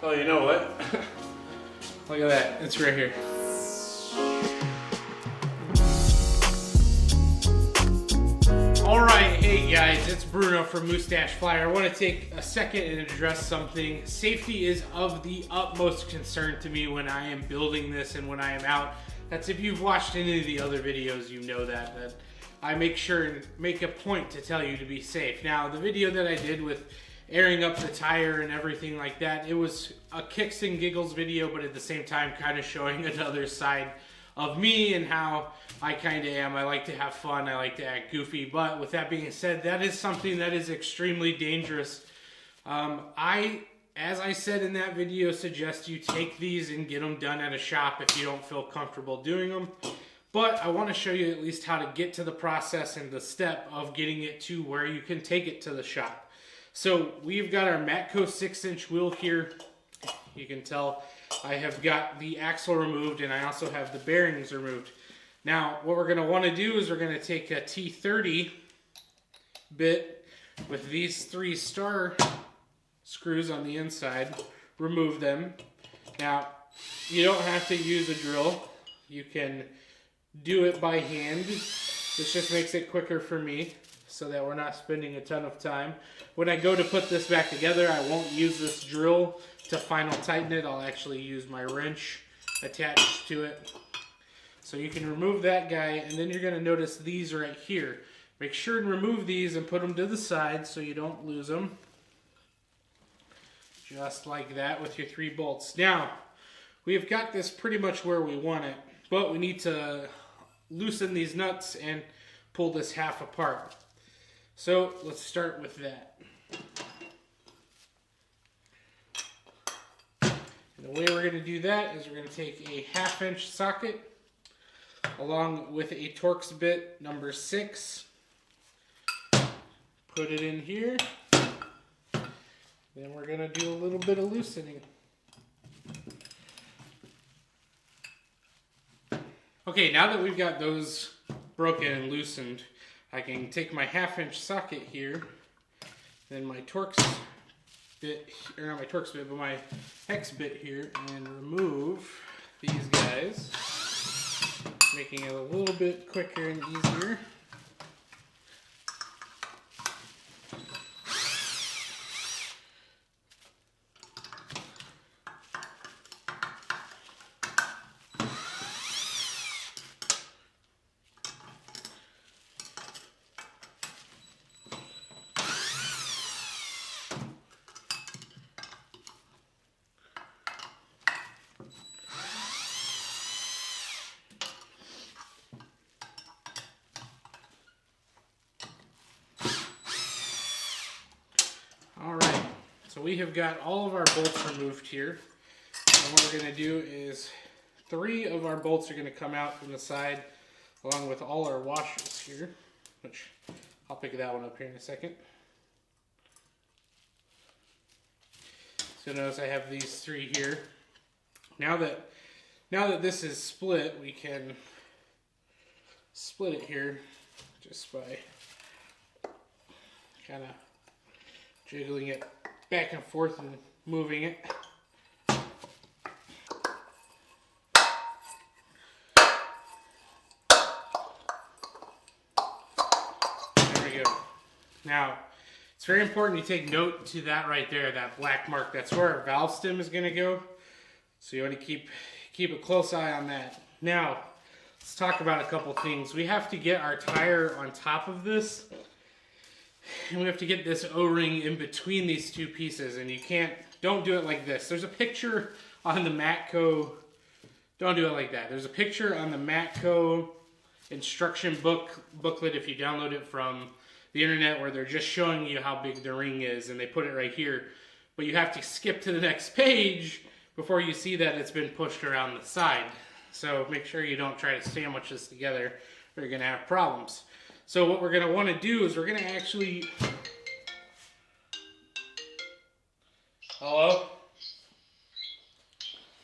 Oh, you know what? Look at that, it's right here. Alright, hey guys, it's Bruno from Moustache Flyer. I want to take a second and address something. Safety is of the utmost concern to me when I am building this and when I am out. That's if you've watched any of the other videos, you know that I make sure and make a point to tell you to be safe. Now, the video that I did with airing up the tire and everything like that, it was a kicks and giggles video, but at the same time kind of showing another side of me and how I kind of am. I like to have fun, I like to act goofy, but with that being said, that is something that is extremely dangerous. As I said in that video, suggest you take these and get them done at a shop if you don't feel comfortable doing them. But I want to show you at least how to get to the process and the step of getting it to where you can take it to the shop. So we've got our Matco 6-inch wheel here. You can tell I have got the axle removed and I also have the bearings removed. Now what we're going to want to do is we're going to take a T30 bit with these 3 star screws on the inside, remove them. Now you don't have to use a drill. You can do it by hand. This just makes it quicker for me, so that we're not spending a ton of time. When I go to put this back together, I won't use this drill to final tighten it. I'll actually use my wrench attached to it. So you can remove that guy, and then you're gonna notice these right here. Make sure and remove these and put them to the side so you don't lose them. Just like that with your 3 bolts. Now, we've got this pretty much where we want it, but we need to loosen these nuts and pull this half apart. So let's start with that. And the way we're going to do that is we're going to take a 1/2-inch socket along with a Torx bit number 6. Put it in here. Then we're going to do a little bit of loosening. Okay, now that we've got those broken and loosened, I can take my 1/2-inch socket here, then my Torx bit, or not my Torx bit, but my hex bit here, and remove these guys, making it a little bit quicker and easier. Alright, so we have got all of our bolts removed here. And what we're going to do is 3 of our bolts are going to come out from the side along with all our washers here, which I'll pick that one up here in a second. So notice I have these 3 here. Now that this is split, we can split it here just by kind of jiggling it back and forth and moving it. There we go. Now, it's very important you take note to that right there, that black mark. That's where our valve stem is going to go. So you want to keep a close eye on that. Now, let's talk about a couple things. We have to get our tire on top of this. And we have to get this O-ring in between these 2 pieces, and don't do it like this. There's a picture on the Matco, don't do it like that. There's a picture on the Matco instruction booklet if you download it from the internet where they're just showing you how big the ring is, and they put it right here. But you have to skip to the next page before you see that it's been pushed around the side. So make sure you don't try to sandwich this together or you're going to have problems. So what we're going to want to do is we're going to actually... Hello?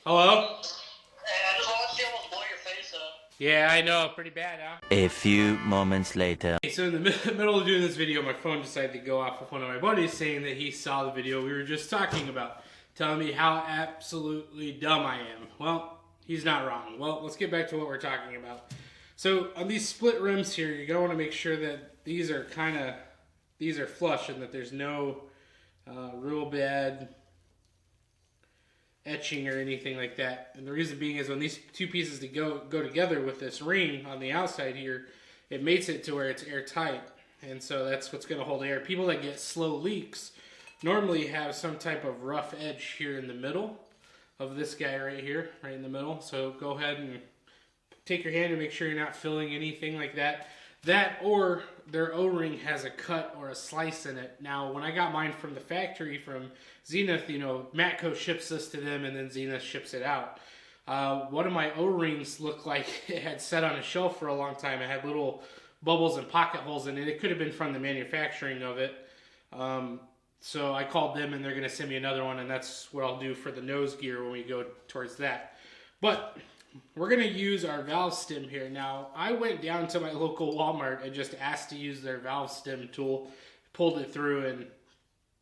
Hello? Hey, I just want to see almost blow your face up. Yeah, I know. Pretty bad, huh? A few moments later. Okay, so in the middle of doing this video, my phone decided to go off with one of my buddies saying that he saw the video we were just talking about. telling me how absolutely dumb I am. Well, he's not wrong. Well, let's get back to what we're talking about. So on these split rims here, you're going to want to make sure that these are flush and that there's no real bad etching or anything like that. And the reason being is when these two pieces go together with this ring on the outside here, it mates it to where it's airtight. And so that's what's going to hold air. People that get slow leaks normally have some type of rough edge here in the middle of this guy right here, right in the middle. So go ahead and take your hand and make sure you're not filling anything like that. That or their O-ring has a cut or a slice in it. Now, when I got mine from the factory from Zenith, you know, Matco ships this to them and then Zenith ships it out. One of my O-rings looked like it had sat on a shelf for a long time. It had little bubbles and pocket holes in it. It could have been from the manufacturing of it. So I called them and they're going to send me another one, and that's what I'll do for the nose gear when we go towards that. But we're going to use our valve stem here. Now, I went down to my local Walmart and just asked to use their valve stem tool, pulled it through, and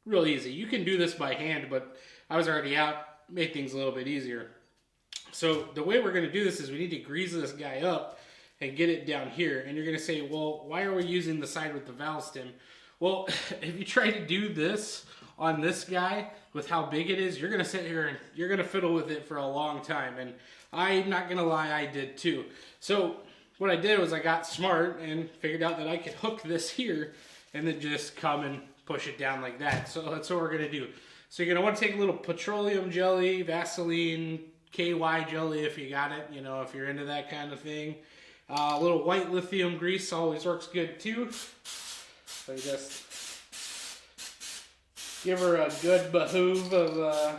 real easy. You can do this by hand, but I was already out, made things a little bit easier. So the way we're going to do this is we need to grease this guy up and get it down here. And you're going to say, well, why are we using the side with the valve stem? Well, if you try to do this on this guy with how big it is, you're going to sit here and you're going to fiddle with it for a long time. And I'm not going to lie, I did too. So what I did was I got smart and figured out that I could hook this here and then just come and push it down like that. So that's what we're going to do. So you're going to want to take a little petroleum jelly, Vaseline, KY jelly if you got it, you know, if you're into that kind of thing. A little white lithium grease always works good too. So you just give her a good behoove of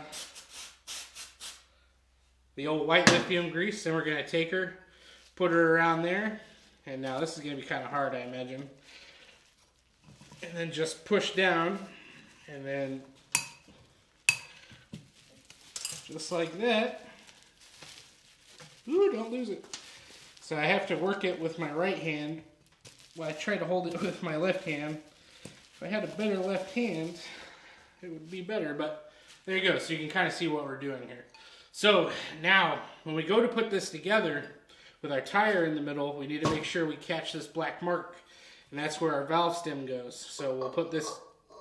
the old white lithium grease. Then we're going to take her, put her around there. And now this is going to be kind of hard, I imagine. And then just push down. And then just like that. Ooh, don't lose it. So I have to work it with my right hand. Well, I try to hold it with my left hand. If I had a better left hand, it would be better. But there you go. So you can kind of see what we're doing here. So now, when we go to put this together with our tire in the middle, we need to make sure we catch this black mark. And that's where our valve stem goes. So we'll put this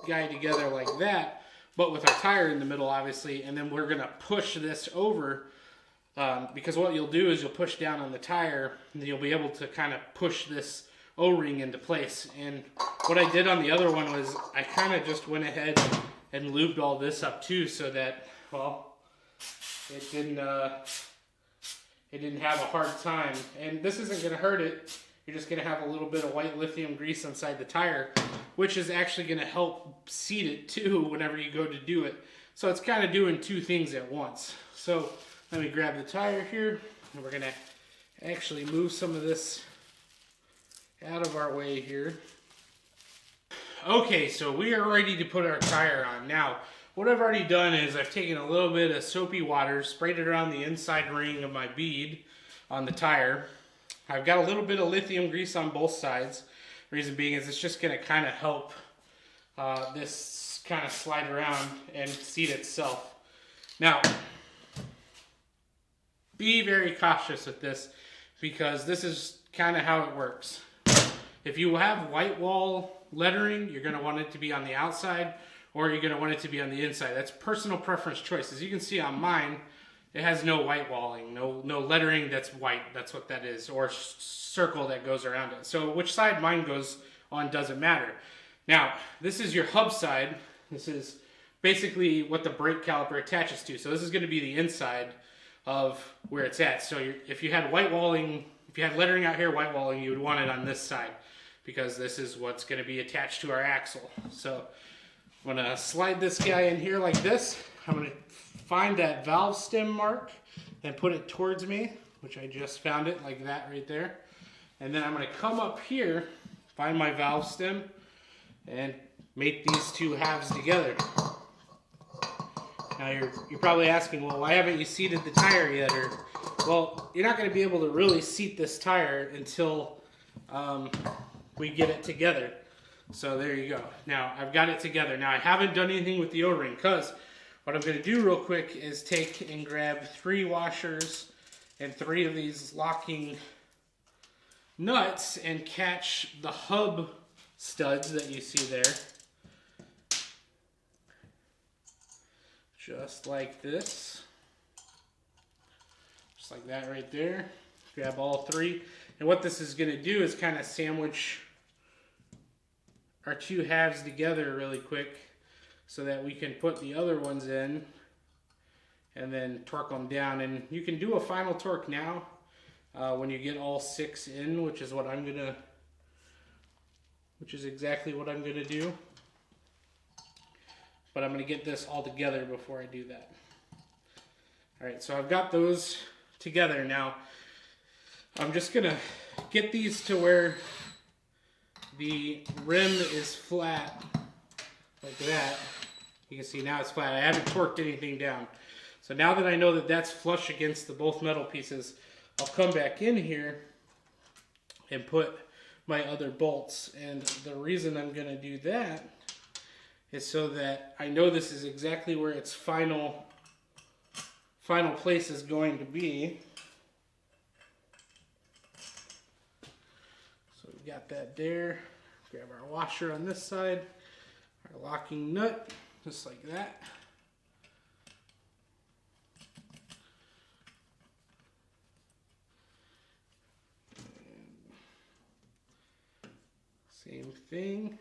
guy together like that, but with our tire in the middle, obviously. And then we're going to push this over. Because what you'll do is you'll push down on the tire, and you'll be able to kind of push this O-ring into place. And what I did on the other one was I kind of just went ahead and lubed all this up too, so that, well, it didn't have a hard time. And this isn't going to hurt it. You're just going to have a little bit of white lithium grease inside the tire, which is actually going to help seat it too whenever you go to do it. So it's kind of doing two things at once. So let me grab the tire here, and we're going to actually move some of this out of our way here. Okay, so we are ready to put our tire on. Now, what I've already done is I've taken a little bit of soapy water, sprayed it around the inside ring of my bead on the tire. I've got a little bit of lithium grease on both sides. Reason being is it's just going to kind of help this kind of slide around and seat itself. Now, be very cautious with this, because this is kind of how it works. If you have white wall lettering, you're going to want it to be on the outside, or you're going to want it to be on the inside. That's personal preference choice. As you can see on mine, it has no white walling, no lettering that's white. That's what that is, or circle that goes around it. So which side mine goes on doesn't matter. Now, this is your hub side. This is basically what the brake caliper attaches to. So this is going to be the inside of where it's at. So if you had white walling, if you had lettering out here, white walling, you would want it on this side, because this is what's going to be attached to our axle. So I'm going to slide this guy in here like this. I'm going to find that valve stem mark and put it towards me, which I just found it like that right there. And then I'm going to come up here, find my valve stem, and mate these two halves together. Now you're probably asking, well, why haven't you seated the tire yet? Or, well, you're not going to be able to really seat this tire until we get it together. So there you go. Now I've got it together. Now I haven't done anything with the O-ring, because What I'm going to do real quick is take and grab 3 washers and 3 of these locking nuts and catch the hub studs that you see there. Just like this. Just like that right there. Grab all 3. And what this is going to do is kind of sandwich our 2 halves together really quick so that we can put the other ones in and then torque them down. And you can do a final torque now when you get all 6 in, which is exactly what I'm gonna do. But I'm gonna get this all together before I do that. All right, so I've got those together now. I'm just gonna get these to where the rim is flat like that. You can see now it's flat. I haven't torqued anything down. So now that I know that that's flush against the both metal pieces, I'll come back in here and put my other bolts. And the reason I'm going to do that is so that I know this is exactly where its final place is going to be. So we got that there. Grab our washer on this side, our locking nut, just like that. Same thing.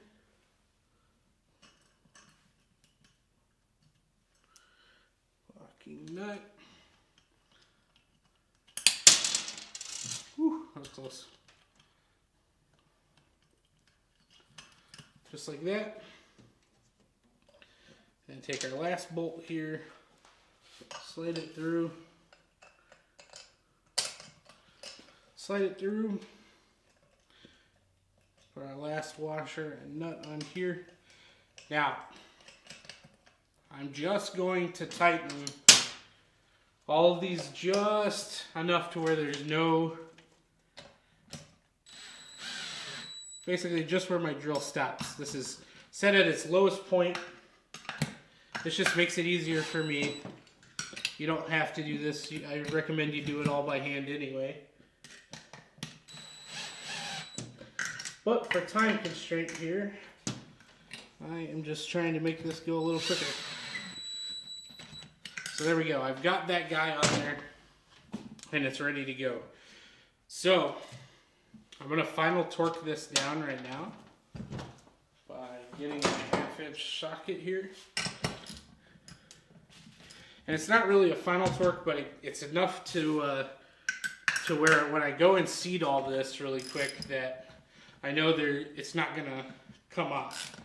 Locking nut. Whew, that was close. Just like that. And take our last bolt here, slide it through, put our last washer and nut on here. Now, I'm just going to tighten all of these just enough to where there's no, basically just where my drill stops. This is set at its lowest point. This just makes it easier for me. You don't have to do this. I recommend you do it all by hand anyway. But for time constraint here, I am just trying to make this go a little quicker. So there we go. I've got that guy on there and it's ready to go. So I'm going to final torque this down right now by getting my 1/2-inch socket here. And it's not really a final torque, but it's enough to where when I go and seat all this really quick that I know it's not going to come off.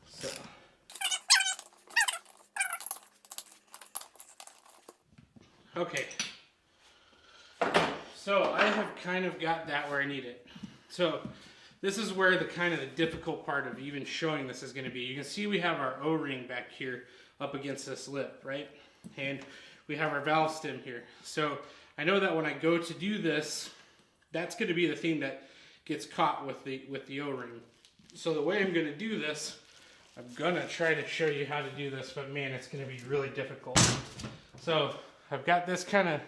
So. Okay. So I have kind of got that where I need it. So this is where the kind of the difficult part of even showing this is going to be. You can see we have our O-ring back here up against this lip, right? And we have our valve stem here. So I know that when I go to do this, that's going to be the thing that gets caught with the O-ring. So the way I'm going to do this, I'm going to try to show you how to do this, but man, it's going to be really difficult. So I've got this kind of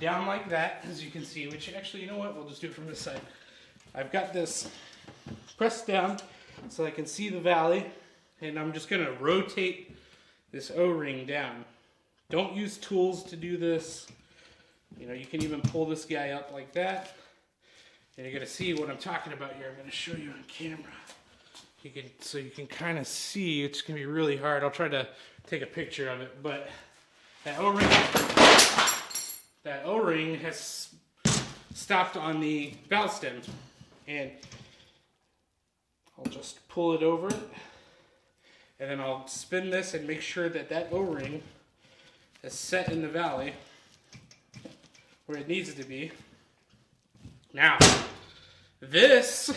down like that, as you can see, which actually, you know what, we'll just do it from this side. I've got this pressed down so I can see the valley, and I'm just going to rotate this O-ring down. Don't use tools to do this. You know, you can even pull this guy up like that. And you're going to see what I'm talking about here. I'm going to show you on camera. So you can kind of see. It's going to be really hard. I'll try to take a picture of it. But that O-ring has stopped on the valve stem. And I'll just pull it over it. And then I'll spin this and make sure that that O-ring is set in the valley where it needs to be. Now, this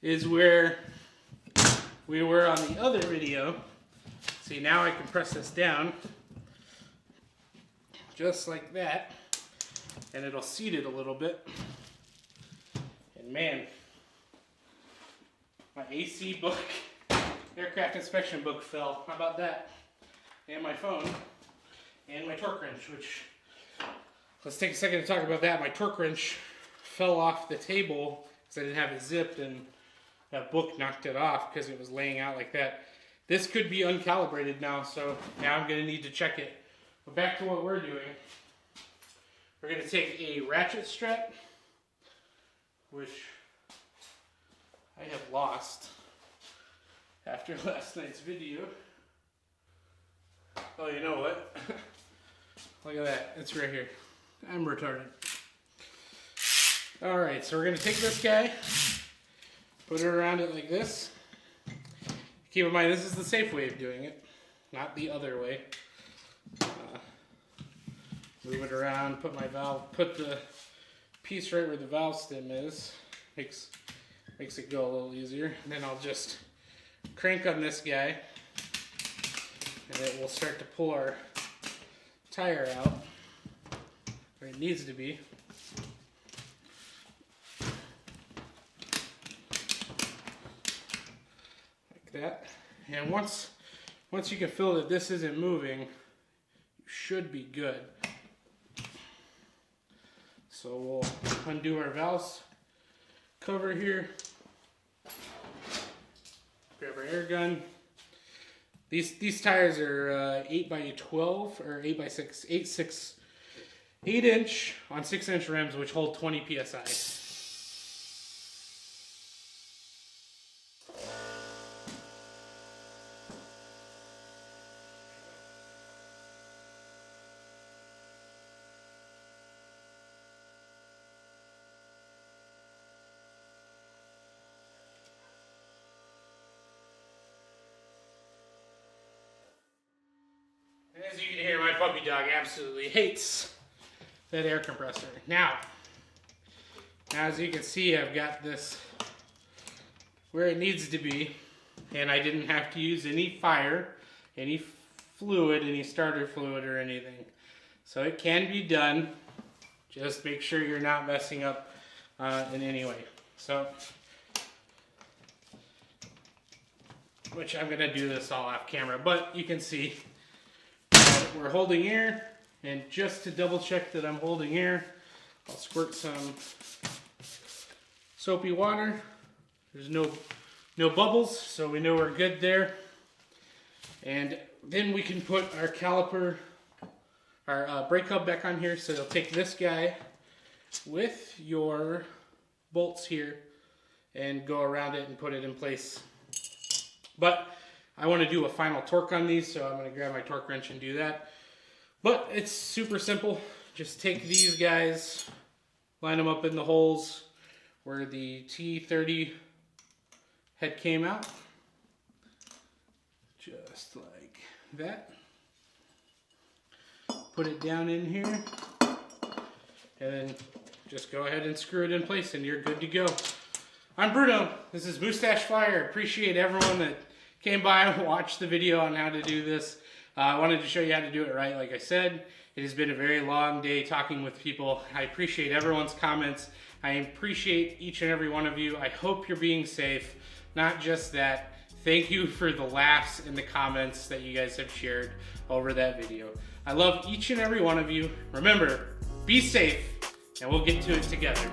is where we were on the other video. See, now I can press this down just like that, and it'll seat it a little bit. And man, my AC book, aircraft inspection book fell. How about that? and my phone, and my torque wrench, which, let's take a second to talk about that. My torque wrench fell off the table because I didn't have it zipped, and that book knocked it off because it was laying out like that. This could be uncalibrated now, so now I'm going to need to check it. But back to what we're doing. We're going to take a ratchet strap, which I have lost after last night's video. Oh, you know what? Look at that. It's right here. I'm retarded. Alright, so we're going to take this guy, put it around it like this. Keep in mind, this is the safe way of doing it, not the other way. Move it around, put my valve, put the piece right where the valve stem is. Makes it go a little easier. And then I'll just crank on this guy, and it will start to pull our tire out where it needs to be. Like that. And once you can feel that this isn't moving, you should be good. So we'll undo our valves cover here. Grab our air gun. These tires are 8x12 or 8x6, 8-inch on 6-inch rims, which hold 20 psi. As you can hear, my puppy dog absolutely hates that air compressor. Now, as you can see, I've got this where it needs to be, and I didn't have to use any fire, any fluid, any starter fluid or anything. So it can be done. Just make sure you're not messing up in any way. So, which I'm gonna do this all off camera, but you can see we're holding air, and just to double check that I'm holding air, I'll squirt some soapy water. There's no bubbles, so we know we're good there. And then we can put our caliper, our brake hub back on here. So you'll take this guy with your bolts here and go around it and put it in place. But I want to do a final torque on these, so I'm going to grab my torque wrench and do that. But it's super simple. Just take these guys, line them up in the holes where the T30 head came out. Just like that. Put it down in here. And then just go ahead and screw it in place and you're good to go. I'm Bruno. This is Moustache Flyer. Appreciate everyone that came by and watched the video on how to do this. I wanted to show you how to do it right. Like I said, it has been a very long day talking with people. I appreciate everyone's comments. I appreciate each and every one of you. I hope you're being safe. Not just that. Thank you for the laughs and the comments that you guys have shared over that video. I love each and every one of you. Remember, be safe, and we'll get to it together.